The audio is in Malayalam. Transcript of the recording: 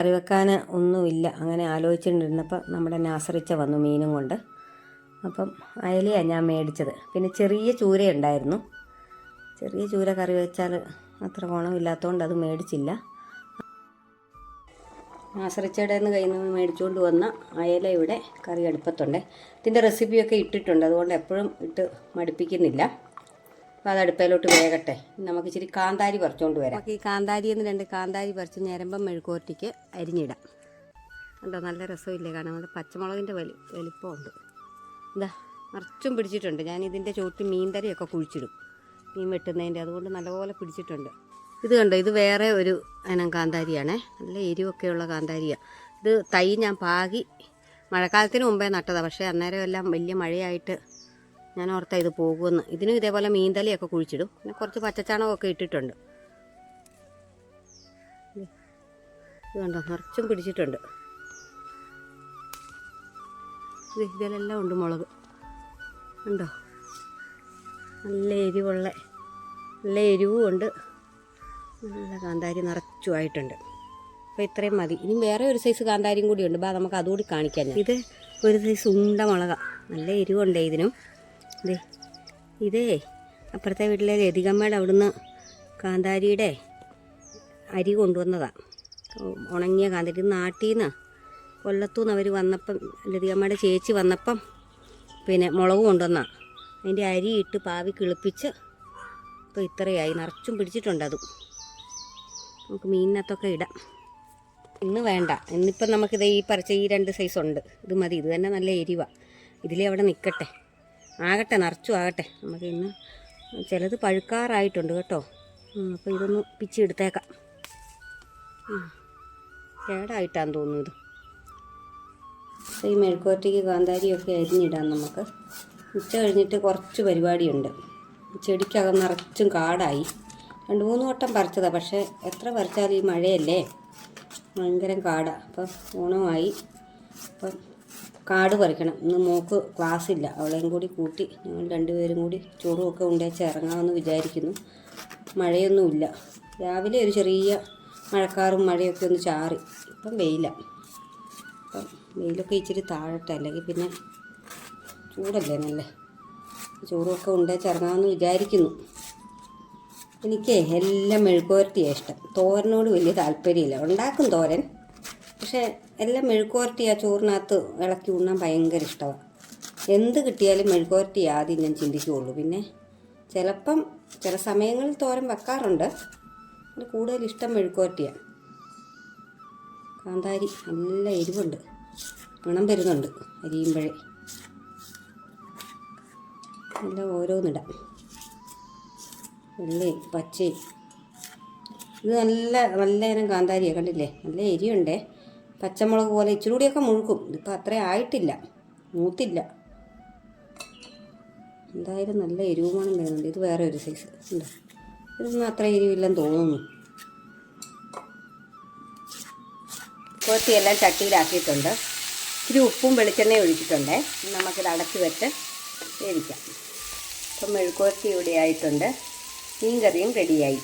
കറി വെക്കാൻ ഒന്നുമില്ല. അങ്ങനെ ആലോചിച്ചുകൊണ്ടിരുന്നപ്പോൾ നമ്മുടെ നാസറിച്ച വന്നു മീനും കൊണ്ട്. അപ്പം അയലയാണ് ഞാൻ മേടിച്ചത്. പിന്നെ ചെറിയ ചൂര ഉണ്ടായിരുന്നു. ചെറിയ ചൂര കറി വെച്ചാൽ അത്ര ഗുണമില്ലാത്തതുകൊണ്ട് അത് മേടിച്ചില്ല. നാസറിച്ചയുടെ കയ്യിൽ നിന്ന് മേടിച്ചുകൊണ്ട് വന്ന അയല ഇവിടെ കറി അടുപ്പത്തുണ്ട്. ഇതിൻ്റെ റെസിപ്പിയൊക്കെ ഇട്ടിട്ടുണ്ട്, അതുകൊണ്ട് എപ്പോഴും ഇട്ട് മടുപ്പിക്കുന്നില്ല. അപ്പോൾ അത് അടുപ്പയിലോട്ട് വേകട്ടെ. നമുക്ക് ഇച്ചിരി കാന്താരി പറിച്ചുകൊണ്ട് വരാം. നമുക്ക് ഈ കാന്താരിയിൽ നിന്ന് 2 കാന്താരി പറിച്ച് ഞരമ്പം മെഴുക്കുവരട്ടിക്ക് അരിഞ്ഞിടാം. കണ്ടോ, നല്ല രസമില്ലേ കാണാൻ? നല്ല പച്ചമുളകിൻ്റെ വലിപ്പമുണ്ട്. ഇതാ നിറച്ചും പിടിച്ചിട്ടുണ്ട്. ഞാൻ ഇതിൻ്റെ ചുവട്ടിൽ മീൻതറിയൊക്കെ കുഴിച്ചിടും, മീൻ വെട്ടുന്നതിൻ്റെ. അതുകൊണ്ട് നല്ലപോലെ പിടിച്ചിട്ടുണ്ട്. ഇത് കണ്ടോ, ഇത് വേറെ ഒരു ഇനം കാന്താരിയാണേ. നല്ല എരിവൊക്കെയുള്ള കാന്താരിയാണ്. ഇത് തൈ ഞാൻ പാകി മഴക്കാലത്തിന് മുമ്പേ നട്ടതാണ്. പക്ഷേ അന്നേരം എല്ലാം വലിയ മഴയായിട്ട് ഞാൻ ഓർത്താ ഇത് പോകുമെന്ന്. ഇതിനും ഇതേപോലെ മീൻതലയൊക്കെ കുഴിച്ചിടും. പിന്നെ കുറച്ച് പച്ചച്ചാണകമൊക്കെ ഇട്ടിട്ടുണ്ട്. ഇത് കണ്ടോ, നിറച്ചും പിടിച്ചിട്ടുണ്ട്. ഇതിലെല്ലാം ഉണ്ട് മുളക്. ഉണ്ടോ, നല്ല എരിവും ഉണ്ട്. നല്ല കാന്താരി നിറച്ചുമായിട്ടുണ്ട്. അപ്പോൾ ഇത്രയും മതി. ഇനി വേറെ ഒരു സൈസ് കാന്താരിയും കൂടിയുണ്ട്. നമുക്ക് അതുകൂടി കാണിക്കാൻ. ഇത് ഒരു സൈസ് ഉണ്ട മുളകാണ്. നല്ല എരിവുണ്ടേ ഇതിനും. ഇതേ അപ്പുറത്തെ വീട്ടിലെ ലതികമ്മയുടെ അവിടുന്ന് കാന്താരിയുടെ അരി കൊണ്ടുവന്നതാണ്. ഉണങ്ങിയ കാന്താരി നാട്ടിൽ നിന്ന് കൊല്ലത്തുനിന്ന് അവർ വന്നപ്പം, ലതികമ്മയുടെ ചേച്ചി വന്നപ്പം പിന്നെ മുളക് കൊണ്ടുവന്നാണ്. അതിൻ്റെ അരി ഇട്ട് പാവി കിളിപ്പിച്ച് ഇപ്പോൾ ഇത്രയായി. നിറച്ചും പിടിച്ചിട്ടുണ്ട്. അതും നമുക്ക് മീനിനകത്തൊക്കെ ഇടാം. ഇന്ന് വേണ്ട. ഇന്നിപ്പം നമുക്കിത് ഈ പറിച്ച ഈ 2 സൈസ് ഉണ്ട്. ഇത് മതി. ഇത് തന്നെ നല്ല എരിവാണ്. ഇതിലേ അവിടെ നിൽക്കട്ടെ, ആകട്ടെ, നിറച്ചും ആകട്ടെ. നമുക്ക് ഇന്ന് ചിലത് പഴുക്കാറായിട്ടുണ്ട് കേട്ടോ. അപ്പോൾ ഇതൊന്ന് പിച്ചെടുത്തേക്കാം. കേടായിട്ടാന്ന് തോന്നുന്നു ഇത്. ഈ മെഴുക്കുവരട്ടിക്ക് കാന്താരിയൊക്കെ അരിഞ്ഞിടാം നമുക്ക്. ഉച്ച കഴിഞ്ഞിട്ട് കുറച്ച് പരിപാടിയുണ്ട്. ചെടിക്കകം നിറച്ചും കാടായി. 2-3 വട്ടം പറിച്ചതാണ്. പക്ഷേ എത്ര പറിച്ചാലും ഈ മഴയല്ലേ, ഭയങ്കര കാടാണ്. അപ്പം ഓണമായി. അപ്പം കാട് പറിക്കണം. ഇന്ന് മോൾക്ക് ക്ലാസ്സില്ല. അവളെയും കൂടി കൂട്ടി ഞങ്ങൾ 2 പേരും കൂടി ചോറുമൊക്കെ ഉണ്ടേച്ച് ഇറങ്ങാമെന്ന് വിചാരിക്കുന്നു. മഴയൊന്നുമില്ല. രാവിലെ ഒരു ചെറിയ മഴക്കാറും മഴയൊക്കെ ഒന്ന് ചാറി. ഇപ്പം വെയിലാണ്. അപ്പം വെയിലൊക്കെ ഇച്ചിരി താഴട്ടെ, അല്ലെങ്കിൽ പിന്നെ ചൂടല്ലേ നല്ല. ചോറുമൊക്കെ ഉണ്ടേച്ച് ഇറങ്ങാമെന്ന് വിചാരിക്കുന്നു. എനിക്ക് എല്ലാം മെഴുക്കുവരട്ടിയാണ് ഇഷ്ടം. തോരനോട് വലിയ താല്പര്യമില്ല. ഉണ്ടാക്കും തോരൻ, പക്ഷേ എല്ലാം മെഴുക്കുവരട്ടി ആ ചോറിനകത്ത് ഇളക്കി ഉണ്ണാൻ ഭയങ്കര ഇഷ്ടമാണ്. എന്ത് കിട്ടിയാലും മെഴുക്കുവരട്ടി ആദ്യം ഞാൻ ചിന്തിക്കുകയുള്ളൂ. പിന്നെ ചില സമയങ്ങളിൽ തോരൻ വെക്കാറുണ്ട്. അത് കൂടുതൽ ഇഷ്ടം മെഴുക്കുവരട്ടിയാണ്. കാന്താരി നല്ല എരിവുണ്ട്, മണം വരുന്നുണ്ട് അരിയുമ്പോഴേ. എല്ലാം ഓരോന്നിടാം. വെള്ളയും പച്ചയും. ഇത് നല്ല ഇനം കാന്താരിയാണ്. കണ്ടില്ലേ, നല്ല എരിയുണ്ടേ. പച്ചമുളക് പോലെ ഇച്ചിരി കൂടിയൊക്കെ മുഴുക്കും. ഇതിപ്പോൾ അത്രയും ആയിട്ടില്ല, മൂത്തില്ല. എന്തായാലും നല്ല എരിവുമാണം വരുന്നുണ്ട്. ഇത് വേറെ ഒരു സൈസ് ഉണ്ട്. ഇതൊന്നും അത്ര എരിവില്ലെന്ന് തോന്നുന്നു. കോത്തിയെല്ലാം ചട്ടിയിലാക്കിയിട്ടുണ്ട്. ഇച്ചിരി ഉപ്പും വെളിച്ചെണ്ണയും ഒഴിച്ചിട്ടുണ്ട്. നമുക്കിത് അടച്ച് വെച്ച് വേവിക്കാം. അപ്പം മെഴുക്കുവരട്ടി ഇവിടെ ആയിട്ടുണ്ട്. മീൻ കറിയും റെഡിയായി.